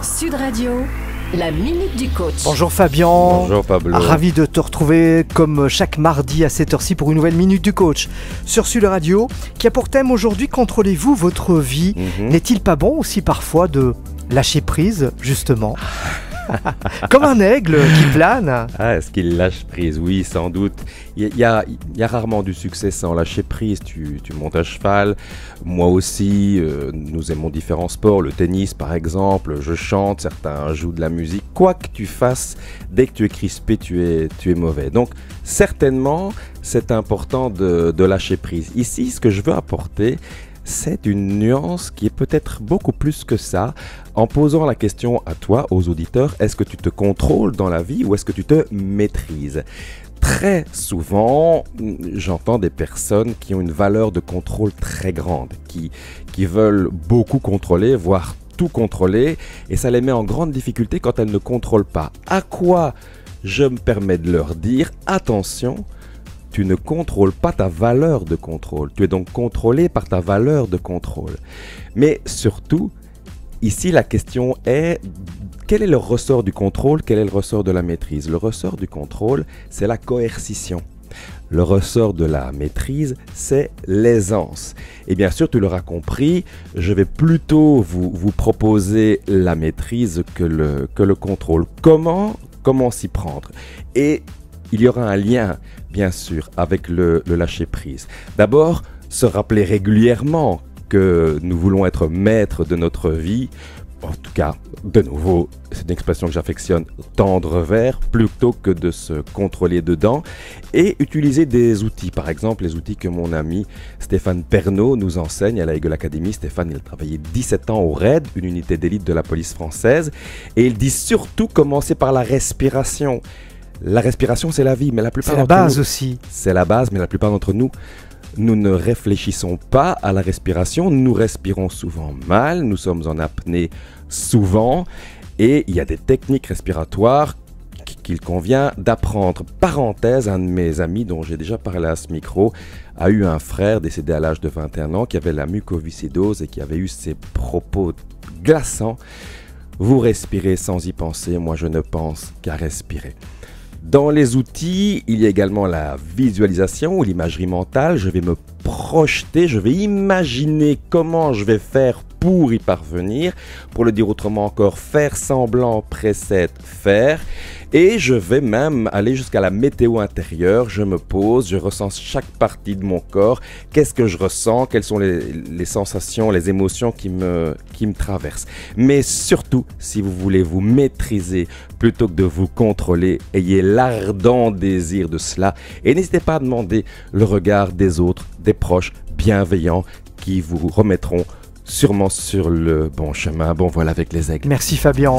Sud Radio, la minute du coach. Bonjour Fabien. Bonjour Pablo. Ravi de te retrouver comme chaque mardi à cette heure-ci pour une nouvelle minute du coach sur Sud Radio qui a pour thème aujourd'hui contrôlez-vous votre vie. N'est-il pas bon aussi parfois de lâcher prise justement comme un aigle qui plane? Est-ce qu'il lâche prise? Oui, sans doute. Il y a rarement du succès sans lâcher prise. Tu montes à cheval, moi aussi, nous aimons différents sports, le tennis par exemple, je chante, certains jouent de la musique. Quoi que tu fasses, dès que tu es crispé, tu es mauvais. Donc certainement, c'est important de lâcher prise. Ici, ce que je veux apporter, c'est une nuance qui est peut-être beaucoup plus que ça, en posant la question à toi, aux auditeurs, est-ce que tu te contrôles dans la vie ou est-ce que tu te maîtrises? Très souvent, j'entends des personnes qui ont une valeur de contrôle très grande, qui veulent beaucoup contrôler, voire tout contrôler, et ça les met en grande difficulté quand elles ne contrôlent pas. À quoi je me permets de leur dire, attention, tu ne contrôles pas ta valeur de contrôle. Tu es donc contrôlé par ta valeur de contrôle. Mais surtout, ici, la question est, quel est le ressort du contrôle? Quel est le ressort de la maîtrise? Le ressort du contrôle, c'est la coercition. Le ressort de la maîtrise, c'est l'aisance. Et bien sûr, tu l'auras compris, je vais plutôt vous proposer la maîtrise que le contrôle. Comment s'y prendre? Et il y aura un lien, bien sûr, avec le lâcher-prise. D'abord, se rappeler régulièrement que nous voulons être maîtres de notre vie. En tout cas, de nouveau, c'est une expression que j'affectionne, tendre vers, plutôt que de se contrôler dedans. Et utiliser des outils, par exemple les outils que mon ami Stéphane Pernaut nous enseigne à la Eagle Academy. Stéphane, il a travaillé 17 ans au RAID, une unité d'élite de la police française. Et il dit surtout commencer par la respiration. La respiration, c'est la vie, mais la plupart d'entre nous... C'est la base aussi. C'est la base, mais la plupart d'entre nous, nous ne réfléchissons pas à la respiration. Nous respirons souvent mal, nous sommes en apnée souvent, et il y a des techniques respiratoires qu'il convient d'apprendre. Parenthèse, un de mes amis dont j'ai déjà parlé à ce micro a eu un frère décédé à l'âge de 21 ans qui avait la mucoviscidose et qui avait eu ces propos glaçants. Vous respirez sans y penser, moi je ne pense qu'à respirer. Dans les outils, il y a également la visualisation ou l'imagerie mentale. Je vais me projeter, je vais imaginer comment je vais faire pour y parvenir. Pour le dire autrement encore, faire semblant précède faire. Et je vais même aller jusqu'à la météo intérieure. Je me pose, je ressens chaque partie de mon corps. Qu'est-ce que je ressens? Quelles sont les sensations, les émotions qui me traversent? Mais surtout, si vous voulez vous maîtriser plutôt que de vous contrôler, ayez l'ardent désir de cela. Et n'hésitez pas à demander le regard des autres, des proches bienveillants qui vous remettront sûrement sur le bon chemin. Bon voilà avec les aigles. Merci Fabien.